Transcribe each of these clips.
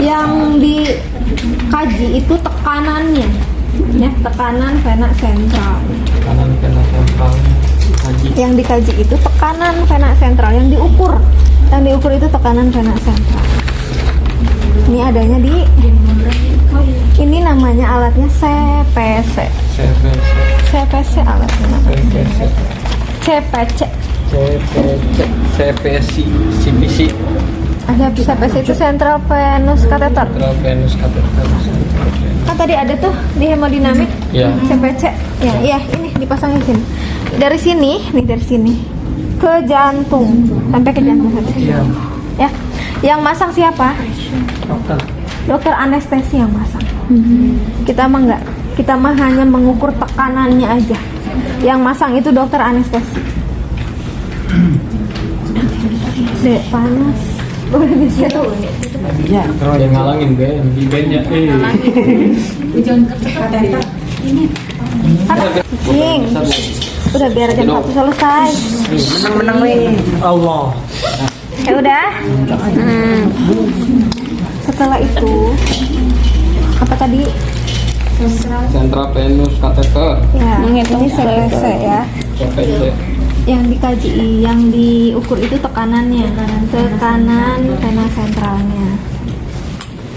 Yang dikaji itu tekanannya, ya, tekanan vena sentral. Tekanan vena sentral dikaji. Yang dikaji itu tekanan vena sentral, yang diukur itu tekanan vena sentral. Ini adanya di ini namanya alatnya CPC. CPC alatnya namanya. CPC. CPC. Ada CPC itu Central Venous Catheter. Central Venous Catheter. Kan tadi ada tuh di hemodinamik. Iya. CPC. Ya, iya, ini dipasangin sini. Dari sini ke jantung, sampai ke jantung saja. Iya. Ya. Yang masang siapa? Dokter anestesi yang masang. Kita mah enggak. Kita mah hanya mengukur tekanannya aja. Yang masang itu dokter anestesi. Dek, panas. Udah bisa tuh. Iya, terus yang ngalangin Ben, di Ben-nya. Cing. Udah biar jam 1 selesai. Menang nih. Allah. Ya udah. Setelah itu apa tadi? Central Venous Catheter. Ya, ini CPC ya. CPC. Yang dikaji, yang diukur itu tekanannya, tekanan vena sentralnya.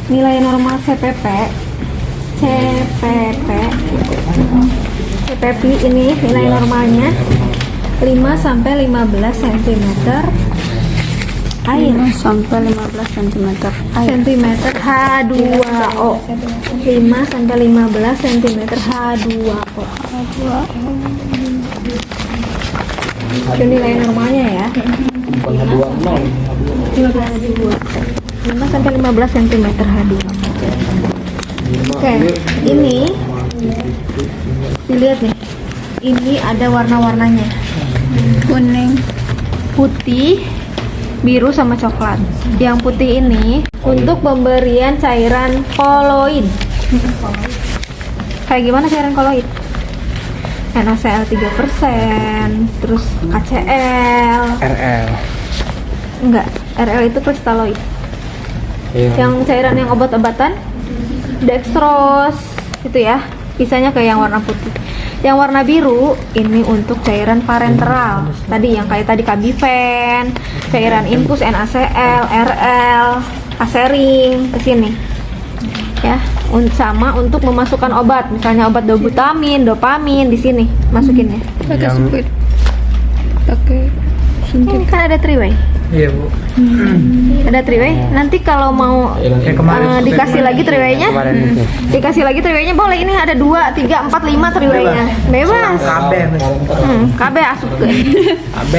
Nilai normal CPP ini nilai normalnya 5 sampai 15 cm air. 5 sampai 15 cm air. Centimeter H2O. 5 sampai 15 cm H2O. Itu nilai normalnya ya. Bukan H2O. 5 sampai 15 cm H2O. Oke, ini dilihat nih. Ini ada warna-warnanya. Kuning, putih, biru sama coklat. Yang putih ini untuk pemberian cairan koloid. Kayak gimana cairan koloid? NaCl 3%, terus KCl, RL. enggak, RL itu kristaloid. Yang cairan yang obat-obatan dextrose itu ya, sisanya kayak yang warna putih. Yang warna biru ini untuk cairan parenteral. Tadi yang kayak tadi Kabiven, cairan infus NaCl, RL, asering ke sini. Ya, sama untuk memasukkan obat, misalnya obat dobutamine, dopamin di sini masukinnya. Pakai sempit. Pakai Ini kan ada triway. Iya, Bu. Ada triway. Nanti kalau mau dikasih lagi triwaynya, boleh. Ini ada 2, 3, 4, 5 triwaynya. Bebas. KB asup. KB.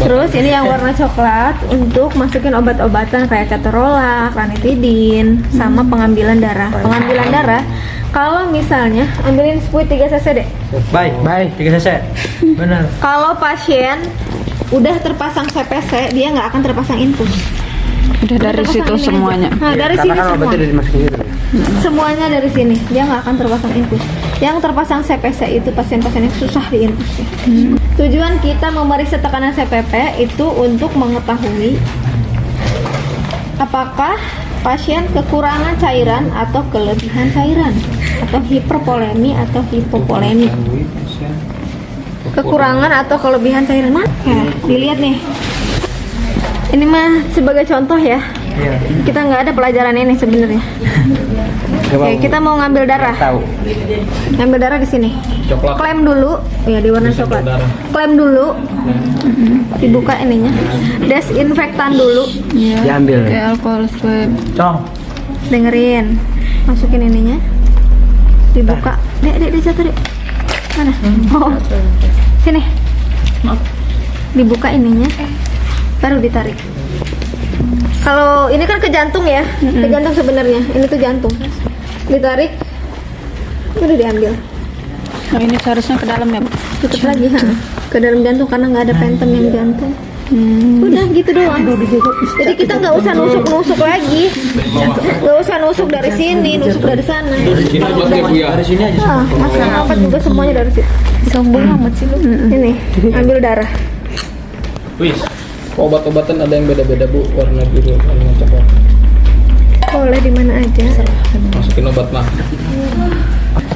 Terus ini yang warna coklat untuk masukin obat-obatan kayak ketorolac, ranitidin, sama pengambilan darah. Pengambilan darah, kalau misalnya ambilin spuit 3 cc deh. Baik, 3 cc. Benar. Kalau pasien udah terpasang CPC, dia nggak akan terpasang infus. udah dari situ semuanya. Nah, dari sini semua. Semuanya dari sini. Dia nggak akan terpasang infus. Yang terpasang CPC itu pasien-pasien yang susah diinfus. Tujuan kita memeriksa tekanan CPP itu untuk mengetahui apakah pasien kekurangan cairan atau kelebihan cairan, atau hipervolemi atau hipopolemi. Kekurangan atau kelebihan cairan mana? Ya, dilihat nih. Ini mah sebagai contoh ya. Kita nggak ada pelajaran ini sebenarnya. Oke, kita mau ngambil darah. Ngambil darah di sini. Coklat. Klaim dulu, ya di warna coklat. Klaim dulu. Dibuka ininya. Desinfektan dulu. Ya, Diambil. kayak alkohol swab. Cong. Dengerin. Masukin ininya. Dibuka. Dek, jatuh, Dek. Mana? Oh. Sini. Dibuka ininya. Baru ditarik. Kalau ini kan ke jantung ya, ke jantung sebenarnya. Ini tuh jantung. Ditarik, udah diambil. Oh, ini seharusnya ke dalam ya, Bu? Tutup lagi, ke dalam jantung karena nggak ada pentem yang jantung. Udah gitu doang. Jadi kita nggak usah nusuk lagi, nggak usah nusuk dari sini, nusuk dari sana. Dari sini aja. Masang apa juga semuanya dari sini. Sombong amat sih lu. Ini ambil darah. Wis. Obat-obatan ada yang beda-beda, Bu, warna biru, warna coklat. Masukin obat mah.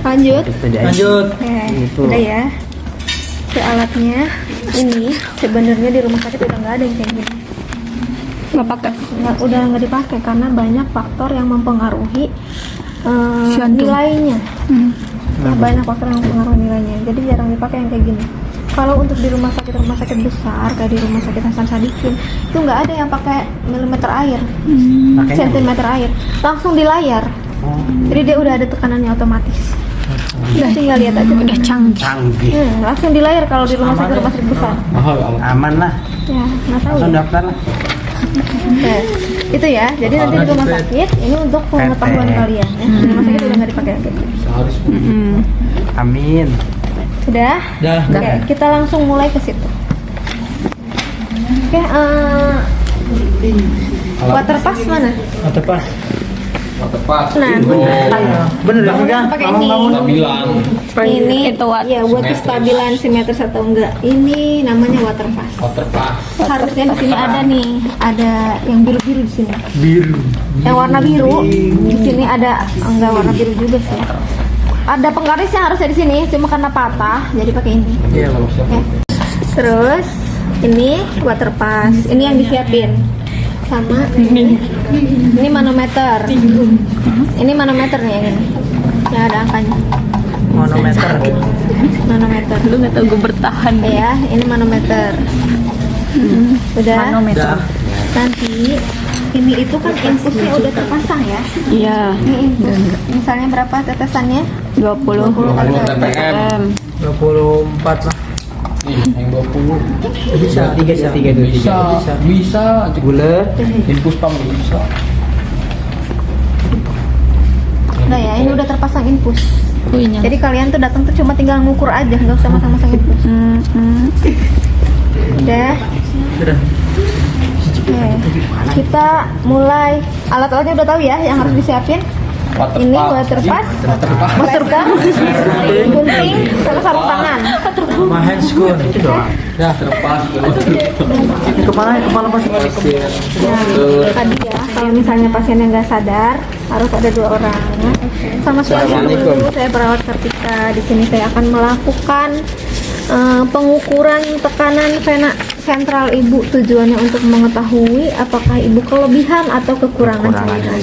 Lanjut. Lanjut. Oke, udah ya. Ke alatnya ini sebenarnya di rumah sakit udah nggak ada yang kayak gini. Nggak pakai. Udah nggak dipakai karena banyak faktor yang mempengaruhi Jantung. nilainya. Ya, banyak faktor yang mempengaruhi nilainya. Jadi jarang dipakai yang kayak gini. Kalau untuk di rumah sakit besar kayak di rumah sakit Hasan Sadikin itu nggak ada yang pakai milimeter air, sentimeter air, langsung di layar. Jadi dia udah ada tekanannya otomatis. Udah tinggal lihat aja. Udah canggih. Langsung di layar kalau di rumah sakit besar. Mahal. Aman lah. Ya, nggak tahu. Langsung Ya. daftar lah. Oke, itu ya. Jadi nanti di rumah sakit ini untuk pengetahuan kalian. Ya. Di rumah sakit udah nggak dipakai yang kayak gitu. Seharus. Amin. Sudah? Dah. Oke, kita langsung mulai ke situ. Oke, water pass mana? Atau pas. Tepat. Nah, Bener ya? pakai ini. Nggak bilang. Ini Itu ya buat kestabilan si meters atau enggak. Ini namanya water pass. Water pass. Harusnya di sini ada nih, ada yang biru-biru di sini. Biru. Yang warna biru di sini ada, enggak warna biru juga sih. Ada penggarisnya harusnya di sini, cuma karena patah jadi pakai ini. Iya, Oke. Terus ini water pass, ini yang disiapin sama ini manometer. Ini manometer nih yang ini, yang ada angkanya. Manometer. Manometer. Lu nggak tahu gue bertahan. Ya, ini manometer. Udah. Udah. Nanti ini itu kan infusnya udah terpasang ya. Iya. Ini infus. Misalnya berapa tetesannya? 20 ppm. 24 lah. Nih, yang 20. Bisa. 3 Bisa. Bulat. Infus pam bisa. Udah ya, ini udah terpasang infus. Punya. Jadi kalian tuh datang tuh cuma tinggal ngukur aja, nggak usah masang-masang infus. Udah. Sudah. Oke. Kita mulai. Alat-alatnya udah tahu ya yang harus disiapin. Ini water pass, masker, gunting, sama sarung tangan. Sama handscoon itu doang. Ya, terpas. Kepala masih Nah, tadi ya, kalau misalnya pasiennya nggak sadar, harus ada 2 orang. Sama saya dulu, saya perawat Kartika. Di sini saya akan melakukan pengukuran tekanan vena sentral ibu. Tujuannya untuk mengetahui apakah ibu kelebihan atau kekurangan cairan.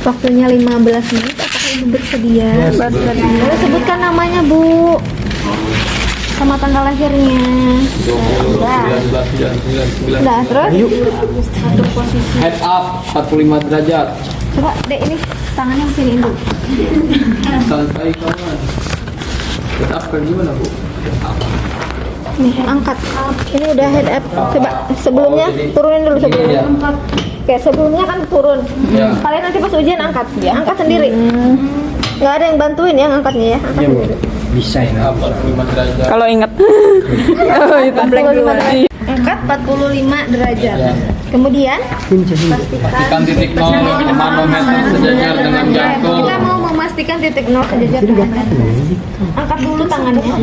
Waktunya 15 menit. Apakah ibu bersedia? Boleh sebutkan namanya, Bu, sama tanggal lahirnya. Udah. 19. Udah, terus satu posisi. Head up 45 derajat. Coba dek, ini tangannya sini dulu. Santai kawan. Head up kayak gimana, Bu? Head up. Nih, angkat. Ini udah head up. Coba sebelumnya turunin dulu sebelumnya. Oke, sebelumnya kan turun. Ya. Kalian nanti pas ujian angkat. Angkat sendiri. Nggak ada yang bantuin ya ngangkatnya ya. Angkat sendiri. bisa ini. 45 derajat. Kalau inget. Oh, itu 45 derajat. Angkat 45 derajat. Kemudian Pastikan titik 0 manometer sejajar dengan jantung. kita mau memastikan titik 0 sejajar dengan jantung. Angkat dulu tangannya.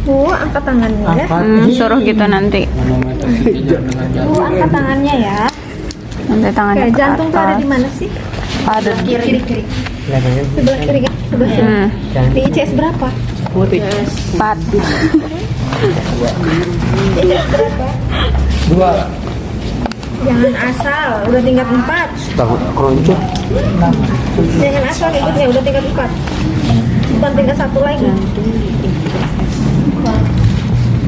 Bu, angkat tangannya ya. Suruh gitu nanti. Manometer sejajar dengan Bu, jantung. angkat tangannya ya. Nanti tangannya Oke, ke jantung tuh ada atas. di mana sih? Ada. Kiri. Sebelah kiri kan? Sebelah sini. Di ICS berapa? 4. ICS berapa? 2. Jangan asal, udah tingkat 4. Tahu keruncuk. Jangan asal ikutnya, udah tingkat 4. Bukan tingkat 1 lagi.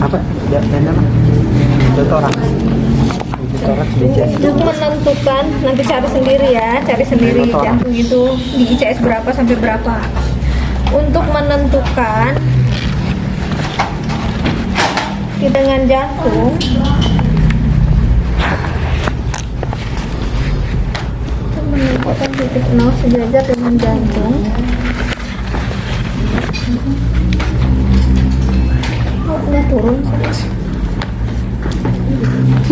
Apa? Dan apa? Torak. Torak sejajar. Untuk menentukan, nanti cari sendiri ya, cari sendiri jantung itu di ICS berapa sampai berapa. Untuk menentukan dengan jantung, menentukan titik 0 sejajar dengan jantung. Oh, udah turun sih.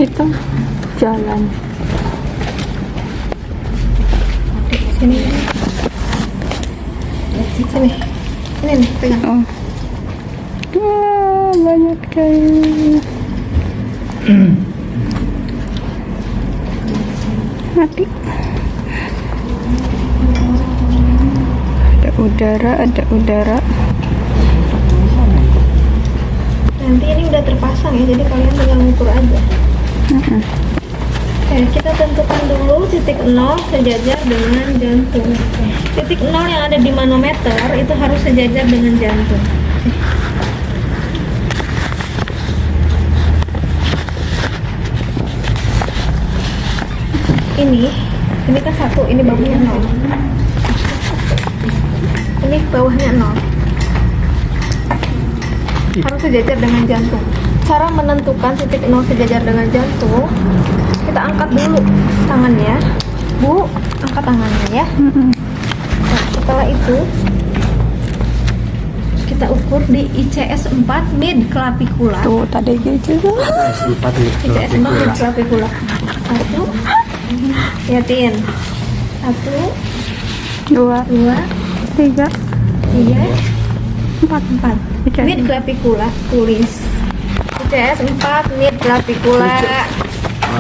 Itu jalan. Sini. Sini. Ini nih, pegang. Oh. Wah, banyak kayu. Mati. Ada udara, ada udara. Nanti ini udah terpasang ya, jadi kalian tinggal ngukur aja. Oke, kita tentukan dulu titik 0 sejajar dengan jantung. Titik 0 yang ada di manometer itu harus sejajar dengan jantung. Ini kan 1, ini bawahnya 0. Ini bawahnya 0. Harus sejajar dengan jantung. Cara menentukan titik 0 sejajar dengan jantung, kita angkat dulu tangannya. Bu, angkat tangannya ya. Nah, setelah itu kita ukur di ICS 4 mid clavicula. Tuh tadi gitu. ICS 4 mid clavicula. 1, liatin. 1, 2, 3, 4. Mid clavicula, tulis. ICS 4 mid clavicula.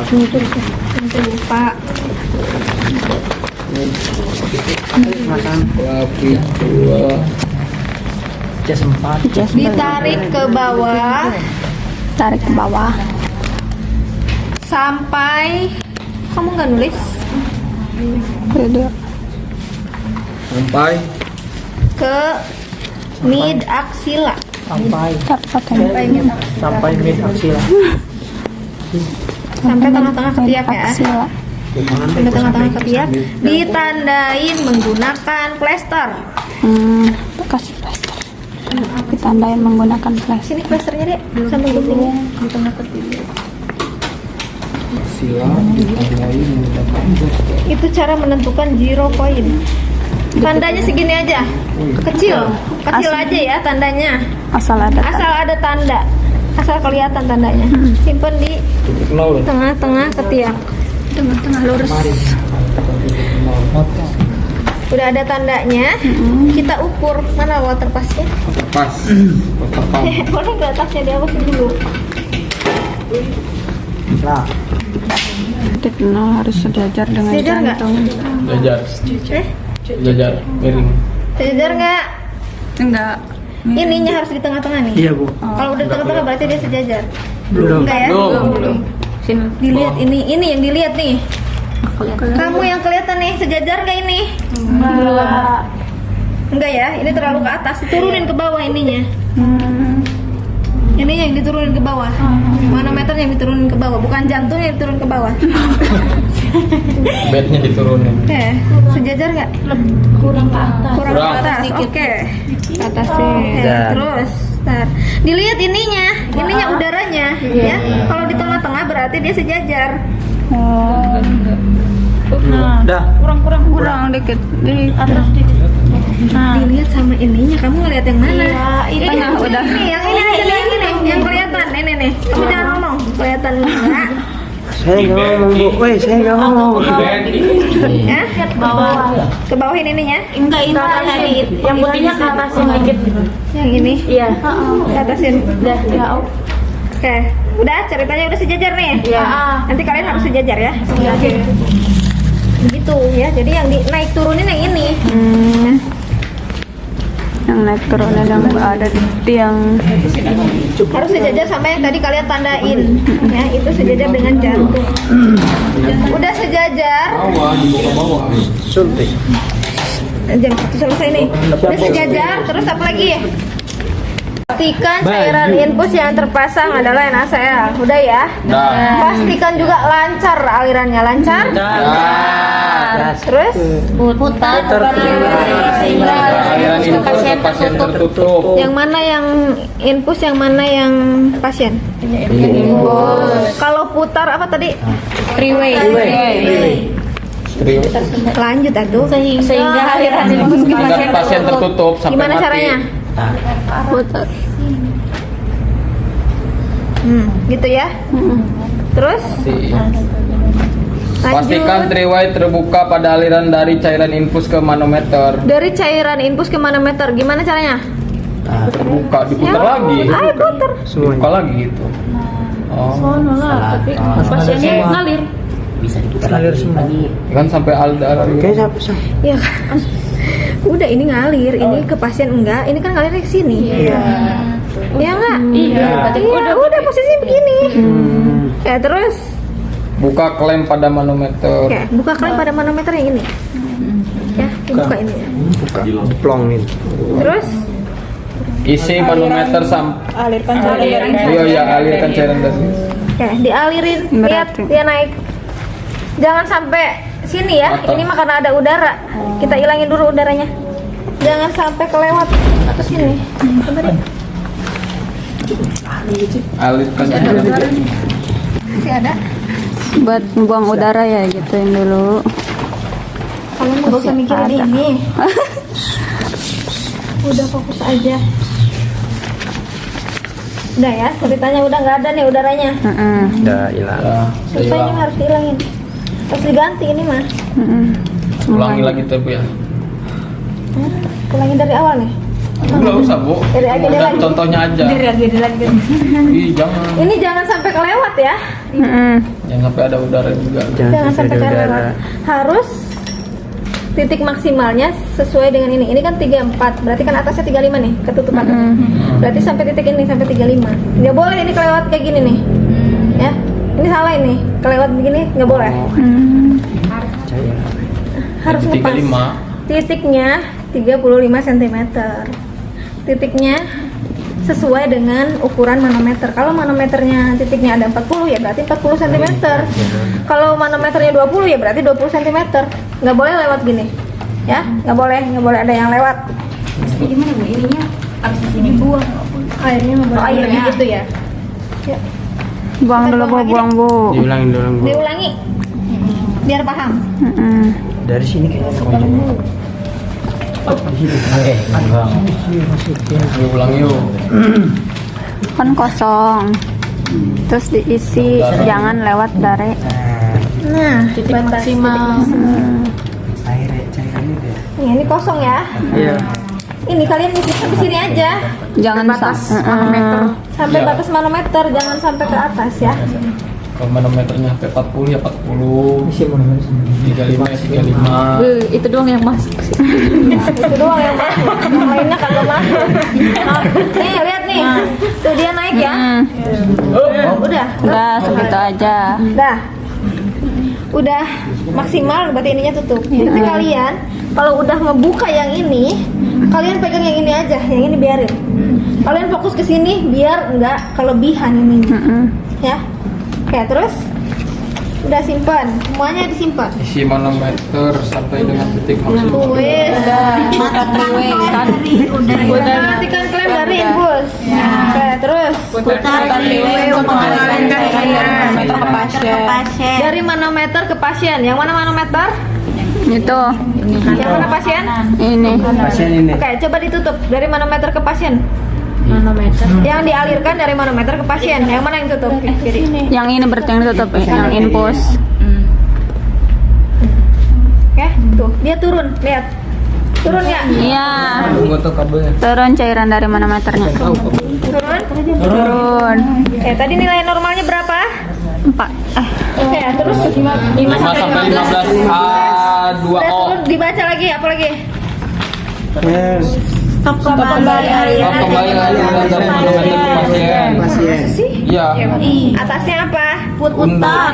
Nanti lupa. Jas 4. Ditarik ke bawah Tarik ke bawah. sampai, kamu nggak nulis? Udah. Sampai Ke mid axilla. Sampai Sampai mid axilla. Sampai tengah-tengah ketiak ya. Aksila. Sampai tengah-tengah ketiak. Ditandain menggunakan plester. Kasih plaster. Ditandain menggunakan plaster. Sini plesternya deh, sampai di sini. Di tengah ketiak. sila ditandai menggunakan plaster. Itu cara menentukan 0 point. Tandanya segini aja, kecil aja ya tandanya. Asal ada. Asal ada tanda, asal kelihatan tandanya. Simpen di Titik 0 tengah-tengah ketiak, tengah-tengah lurus. Udah ada tandanya, kita ukur. Mana water passnya? pas Boleh nggak tasnya diawasin dulu? Nah, Titik 0 harus sejajar dengan Sejajar nggak? jantung. jajar miring. Sejajar nggak? Enggak. Ininya harus di tengah-tengah nih. iya Bu. Kalau udah di tengah-tengah berarti dia sejajar. Belum. Enggak ya? Belum. Sini. Dilihat ini yang dilihat nih. Kamu yang kelihatan nih, sejajar nggak ini? Enggak ya, ini terlalu ke atas, diturunin ke bawah ininya. Ininya yang diturunin ke bawah. Manometernya yang diturunin ke bawah, bukan jantungnya yang diturun ke bawah. Bednya diturunin. Oke, sejajar nggak? Kurang ke atas. Kurang ke Kurang. atas. Oke. Atasnya. Dan. Terus, ntar. Dilihat ininya udaranya, ya. Kalau di tengah-tengah berarti dia sejajar. Dah. Kurang dikit. Di atas dikit. Dilihat sama ininya, kamu ngeliat yang mana? Ini tengah, yang udah. Ini, yang ini aja nih, yang ini, yang kelihatan. Ini nih. Kamu jangan ngomong, kelihatan enggak? Saya nggak ngomong Bu. Woi, saya nggak ngomong. Ya? Ke bawah. Ke bawahin ininya. Enggak, ini tadi yang putihnya ke atasin dikit. Yang ini. Iya. Ke atasin. Udah, ya. Oke. Udah, ceritanya udah sejajar nih. Iya. Nanti kalian harus sejajar ya. Oke. Gitu ya. Jadi yang naik turunin yang ini. Yang naik turunnya yang ada di tiang. Harus sejajar sama yang tadi kalian tandain. Ya, itu sejajar dengan jantung. Udah sejajar. Bawah, dibuka bawah. Suntik. Jam 1 selesai nih. Udah sejajar. Terus apa lagi? Pastikan cairan infus yang terpasang adalah NaCl. Udah ya. Dah. Pastikan juga lancar alirannya, lancar. Terus Putar sehingga Aliran infus ke pasien tertutup. yang mana yang infus, yang mana yang pasien? Kalau putar apa tadi? Freeway. Lanjut atuh. sehingga aliran infus ke Agar pasien tertutup sampai Gimana mati. caranya? Putar. Gitu ya. Terus Pastikan lanjut. triway terbuka pada aliran dari cairan infus ke manometer. Dari cairan infus ke manometer, gimana caranya? Terbuka, diputar lagi. Ayo putar. Dibuka lagi gitu. Oh. tapi pasiennya ngalir. bisa diputar Ngalir lagi. semua. Kan sampai alda. Kayaknya siapa? Iya kan. Udah ini ngalir, ini ke pasien enggak, ini kan ngalir ke sini. Iya. Iya enggak? Iya. Udah posisi begini. Ya terus Buka klaim pada manometer. ya buka klaim pada manometer yang ini. Ya, dibuka ini ya. Buka. Plongin. Terus Isi manometer Alirkan cairan. Iya, alirkan cairan dari. ya dialirin, lihat Berarti. dia naik. Jangan sampai sini ya. Atau- Ini mah karena ada udara. Kita ilangin dulu udaranya. Jangan sampai kelewat atau sini. Coba deh. Alirkan cairan. Masih ada. Buat buang udara ya gituin dulu. Kalian nggak usah mikirin ini. Udah fokus aja. Udah ya, ceritanya udah nggak ada nih udaranya. Udah hilang. Ya, Susah ini harus dihilangin. Harus diganti ini mah. ulangi lagi tuh Bu ya. Ulangin dari awal nih. Enggak usah Bu. Dari lagi, dari Udah, lagi. contohnya aja. Lagi. Ih, jangan. Ini jangan sampai kelewat ya. Jangan sampai ada udara juga. Jangan sampai ada kelewat. udara. Harus titik maksimalnya sesuai dengan ini. Ini kan 34, berarti kan atasnya 35 nih, ketutupan. Berarti sampai titik ini sampai 35. Nggak boleh ini kelewat kayak gini nih. Ya. Ini salah ini. Kelewat begini nggak boleh. Harus Titik ngepas. 35. Titiknya 35 cm. Titiknya sesuai dengan ukuran manometer. Kalau manometernya titiknya ada 40 ya berarti 40 cm. Kalau manometernya 20 ya berarti 20 cm. Nggak boleh lewat gini. Ya, nggak boleh ada yang lewat. Gimana Bu ininya? Abis di sini buang. Airnya nggak boleh. Airnya gitu ya. Ya, Buang dulu Bu, buang Bu. Diulangin dulu, Bu. diulangi. Biar paham. Dari sini kayaknya konyol. Yuk ulang yuk. Kan kosong. Terus diisi, jangan lewat dari. Nah, batas Maksimal. Cairannya deh. Nih, ini kosong ya. Iya. Ini kalian isi sampai sini aja. Jangan batas manometer. Sampai batas manometer, jangan sampai ke atas ya. Kalau manometernya sampai 40 ya 40. 35 ya 35. Itu doang yang masuk. Itu doang yang masuk, yang lainnya kagak masuk. Nah, nih lihat nih, tuh dia naik ya. Udah, Udah segitu aja. udah maksimal berarti ininya tutup. Tapi kalian kalau udah ngebuka yang ini, kalian pegang yang ini aja, yang ini biarin. Kalian fokus ke sini biar nggak kelebihan ini. Ya, oke terus udah simpan, semuanya disimpan. Isi manometer sampai dengan titik maksimal. Wes, udah matikan klaim dari impuls. Oke, terus dari manometer ke pasien. Yang mana manometer? Itu. Yang mana pasien? Ini. Pasien ini. Oke, coba ditutup dari manometer ke pasien. Yang dialirkan dari manometer ke pasien. Yang mana yang tutup? Kiri. Yang ini berarti yang ditutup ya, yang infus. Oke, tuh dia turun. Lihat. Turun ya? Iya. Tunggu tuh kabelnya. Turun cairan dari manometernya. Turun. Turun. Tadi nilai normalnya berapa? 4. Oke, terus 5 sampai 15 A2 udah O. turun dibaca lagi apa lagi? Yes. Stop kembali Stop kembali lagi dari manometer ke pasien. Pasien. Iya. Atasnya apa? Putar.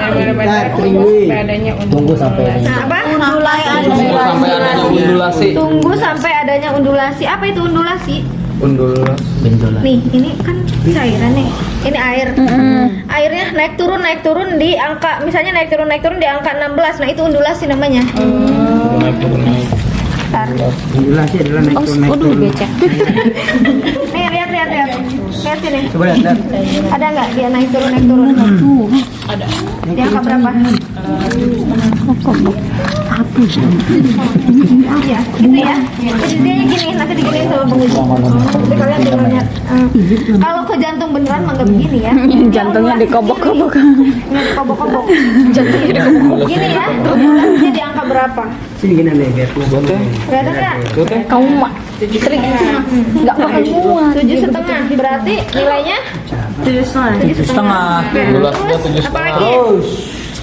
Tunggu sampai Apa? Tunggu sampai adanya undulasi. Tunggu sampai adanya undulasi. Apa itu undulasi? Undulasi. benjolan. Nih, ini kan cairan nih. Ini air. Airnya naik turun di angka, misalnya naik turun di angka 16. Nah, itu undulasi namanya. Naik turun naik. Undulasi adalah naik turun. Nih, lihat. Lihat sini. Coba lihat. Ada nggak dia naik turun? Ada. Di angka berapa? Iya, gitu ya. Jadi dia gini, nanti diginiin sama penguji. Jadi kalian tinggal lihat. Kalau ke jantung beneran mah nggak begini ya. Jantungnya dikobok-kobok. Nggak dikobok-kobok. Jantungnya dikobok. Gini ya, undulasinya di angka berapa? Sini gini deh biar kelihatan. Kelihatan nggak? Kamu mah nggak bakal muat. 7,5. Berarti nilainya 7,5. Undulasinya 7,5. Apa lagi?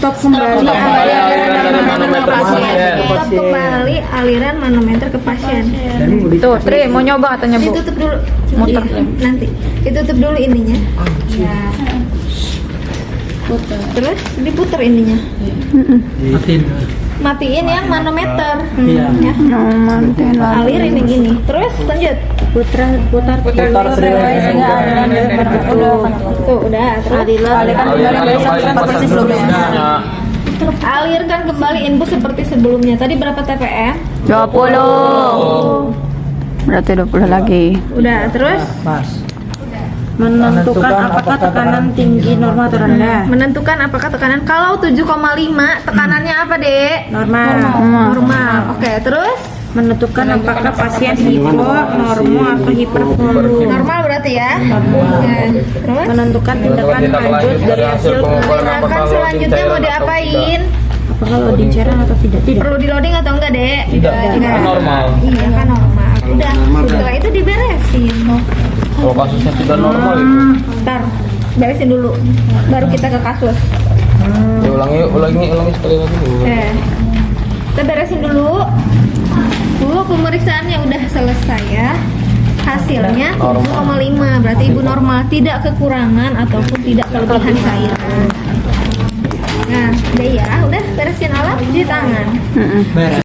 Stop kembali aliran manometer ke pasien. Stop kembali aliran manometer ke pasien. Tadi mau Tuh, Tri mau nyoba katanya Bu. Ditutup dulu. Muter. Iya, nanti ditutup dulu ininya. Ya. Terus diputer ininya. matiin. Matiin yang manometer. Iya. Ya. Matiin lagi. Alirin yang gini. Terus lanjut. Putar Tuh udah. Terus alirkan kembali input seperti sebelumnya. Tadi berapa TPM? 20. Berarti 20 lagi. Udah. Terus Pas. Menentukan apakah tekanan tinggi normal atau rendah. menentukan apakah tekanan. Kalau 7,5 tekanannya apa, Dek? Normal. Normal. Oke, terus Menentukan apakah pasien hipo, normal atau hipervolume. normal berarti ya. Ya. Terus Menentukan tindakan lanjut dari hasil tindakan selanjutnya mau diapain? apakah loading cairan atau tidak. Perlu di loading atau enggak, Dek? Tidak. Enggak. Kan normal. Iya, kan normal. Udah, setelah itu diberesin. Kalau kasusnya tidak normal itu. Ntar beresin dulu. Baru kita ke kasus. Ya, ulangi sekali lagi. Kita beresin dulu. Pemeriksaannya udah selesai ya. Hasilnya 7,5. Berarti ibu normal, tidak kekurangan ataupun tidak kelebihan cairan. Nah, udah ya, udah beresin alat di tangan. Beres.